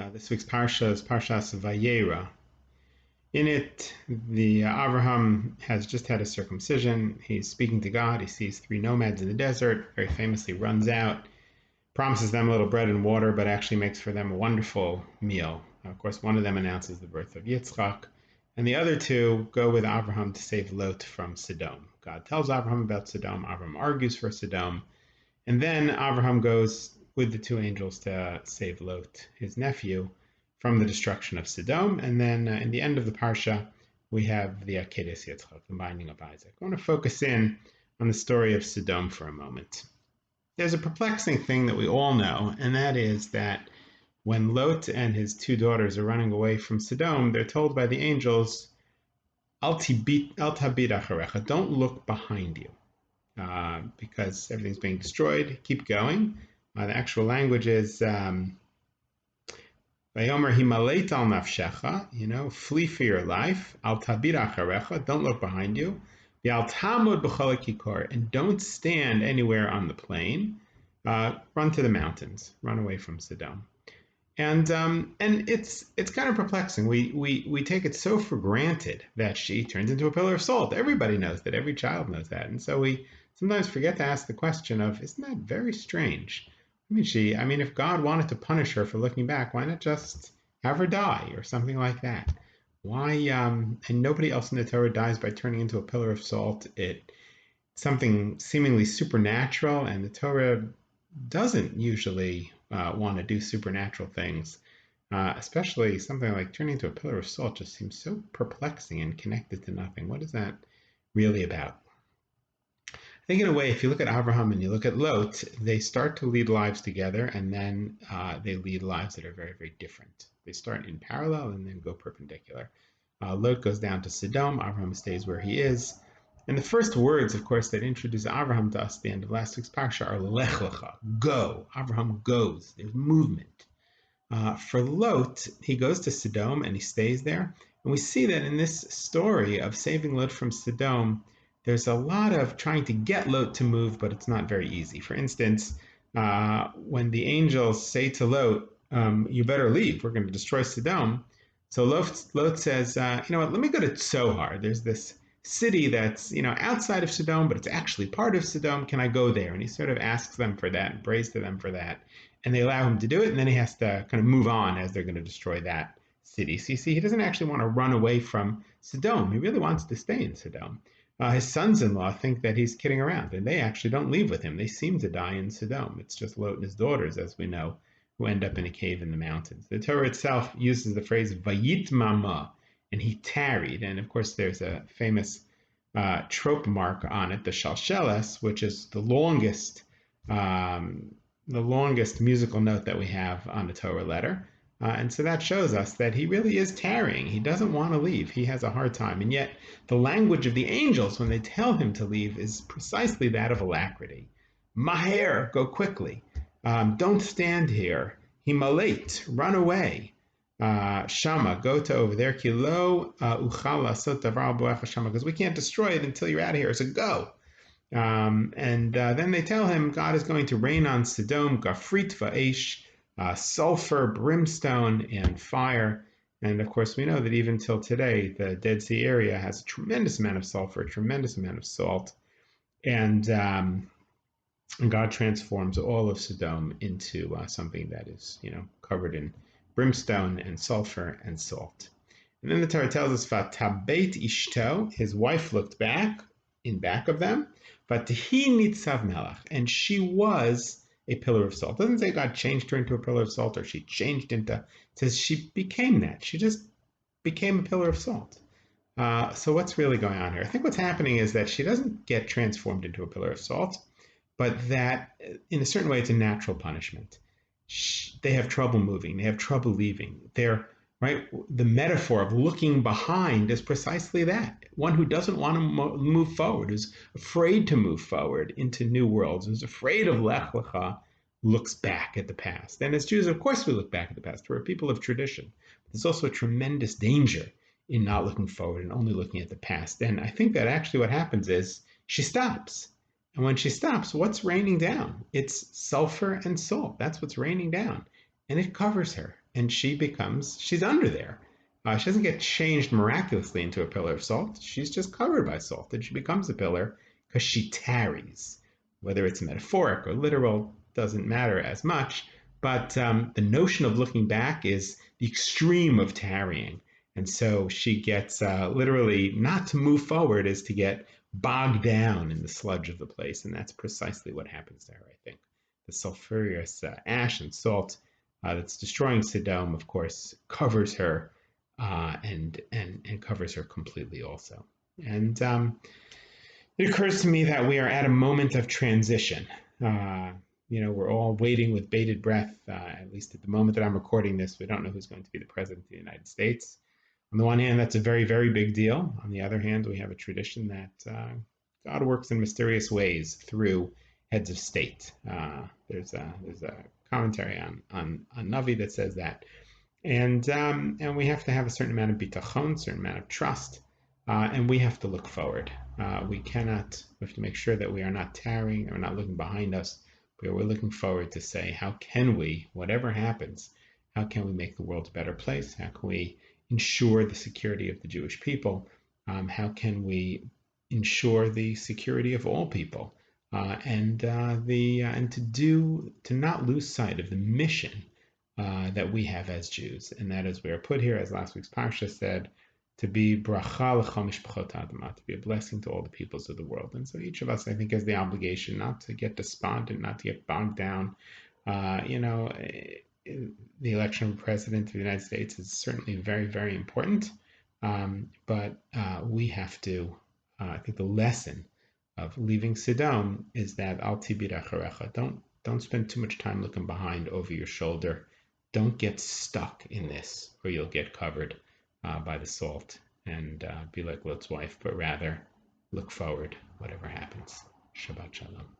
This week's parsha is Parshas Vayera. In it, the Avraham has just had a circumcision. He's speaking to God. He sees three nomads in the desert. Very famously, runs out, promises them a little bread and water, but actually makes for them a wonderful meal. Of course, one of them announces the birth of Yitzchak, and the other two go with Avraham to save Lot from Sodom. God tells Avraham about Sodom. Avraham argues for Sodom, and then Avraham goes with the two angels to save Lot, his nephew, from the destruction of Sodom. And then in the end of the parsha, we have the Akedes Yitzchak, the binding of Isaac. I want to focus in on the story of Sodom for a moment. There's a perplexing thing that we all know, and that is that when Lot and his two daughters are running away from Sodom, they're told by the angels, Al tabid acharecha, don't look behind you. Because everything's being destroyed. Keep going. The actual language is Vayomer himaleit al nafshecha, flee for your life. Al tabir acharecha, don't look behind you. V'al tamod b'chol kikor, and don't stand anywhere on the plain. Run to the mountains. Run away from Sodom. And it's kind of perplexing. We take it so for granted that she turns into a pillar of salt. Everybody knows that. Every child knows that. And so we sometimes forget to ask the question of, isn't that very strange? If God wanted to punish her for looking back, why not just have her die or something like that? Why? And nobody else in the Torah dies by turning into a pillar of salt. It's something seemingly supernatural, and the Torah doesn't usually want to do supernatural things, especially something like turning into a pillar of salt just seems so perplexing and connected to nothing. What is that really about? I think in a way, if you look at Abraham and you look at Lot, they start to lead lives together, and then they lead lives that are very, very different. They start in parallel and then go perpendicular. Lot goes down to Sodom, Abraham stays where he is. And the first words, of course, that introduce Abraham to us at the end of last week's parsha are Lech Lecha, go. Abraham goes. There's movement. For Lot, he goes to Sodom and he stays there. And we see that in this story of saving Lot from Sodom, there's a lot of trying to get Lot to move, but it's not very easy. For instance, when the angels say to Lot, you better leave, we're going to destroy Sodom. So Lot says, you know what, let me go to Tzohar. There's this city that's outside of Sodom, but it's actually part of Sodom. Can I go there? And he sort of asks them for that and prays to them for that. And they allow him to do it, and then he has to kind of move on as they're going to destroy that city. So you see, he doesn't actually want to run away from Sodom. He really wants to stay in Sodom. His sons-in-law think that he's kidding around, and they actually don't leave with him. They seem to die in Sodom. It's just Lot and his daughters, as we know, who end up in a cave in the mountains. The Torah itself uses the phrase vayitmama, and he tarried. And of course, there's a famous trope mark on it, the shalsheles, which is the longest musical note that we have on the Torah letter. And so that shows us that he really is tarrying. He doesn't want to leave. He has a hard time. And yet the language of the angels when they tell him to leave is precisely that of alacrity. Maher, go quickly. Don't stand here. Himalate, run away. Shama, go to over there. Kilo uchal lasot davar b'lecha shama, because we can't destroy it until you're out of here. So go. Then they tell him God is going to rain on Sodom, gafrit va'esh, sulfur, brimstone, and fire. And of course, we know that even till today, the Dead Sea area has a tremendous amount of sulfur, a tremendous amount of salt. And God transforms all of Sodom into something that is, covered in brimstone and sulfur and salt. And then the Torah tells us, Vatabeit ishto, his wife looked back, in back of them, Vatihi nitzav melach, and she was a pillar of salt. It doesn't say God changed her into a pillar of salt or she changed into, it says she became that. She just became a pillar of salt. So what's really going on here? I think what's happening is that she doesn't get transformed into a pillar of salt, but that in a certain way it's a natural punishment. They have trouble moving. They have trouble leaving. The metaphor of looking behind is precisely that. One who doesn't want to move forward, who's afraid to move forward into new worlds, who's afraid of Lech Lecha, looks back at the past. And as Jews, of course, we look back at the past. We're a people of tradition. But there's also a tremendous danger in not looking forward and only looking at the past. And I think that actually what happens is she stops. And when she stops, what's raining down? It's sulfur and salt. That's what's raining down. And it covers her. and she's under there. She doesn't get changed miraculously into a pillar of salt. She's just covered by salt, and she becomes a pillar because she tarries. Whether it's metaphoric or literal doesn't matter as much, but the notion of looking back is the extreme of tarrying. And so she gets literally not to move forward is to get bogged down in the sludge of the place. And that's precisely what happens to her, I think. The sulfurous ash and salt that's destroying Sodom, of course, covers her and covers her completely also. And it occurs to me that we are at a moment of transition. We're all waiting with bated breath, at least at the moment that I'm recording this. We don't know who's going to be the president of the United States. On the one hand, that's a very, very big deal. On the other hand, we have a tradition that God works in mysterious ways through heads of state. There's a commentary on Navi that says that, and we have to have a certain amount of bitachon, a certain amount of trust, and we have to look forward. We have to make sure that we are not tarrying and we're not looking behind us, but we're looking forward to say, how can we, whatever happens, how can we make the world a better place? How can we ensure the security of the Jewish people? How can we ensure the security of all people? And to not lose sight of the mission that we have as Jews, and that is we are put here, as last week's parsha said, to be bracha l'chol mishpachot ha'adamah, to be a blessing to all the peoples of the world. And so each of us, I think, has the obligation not to get despondent, not to get bogged down. The election of a president of the United States is certainly very, very important, but we have to. I think the lesson of leaving Sodom is that al tibir acharecha. Don't spend too much time looking behind over your shoulder. Don't get stuck in this, or you'll get covered by the salt and be like Lot's wife, but rather look forward, whatever happens. Shabbat shalom.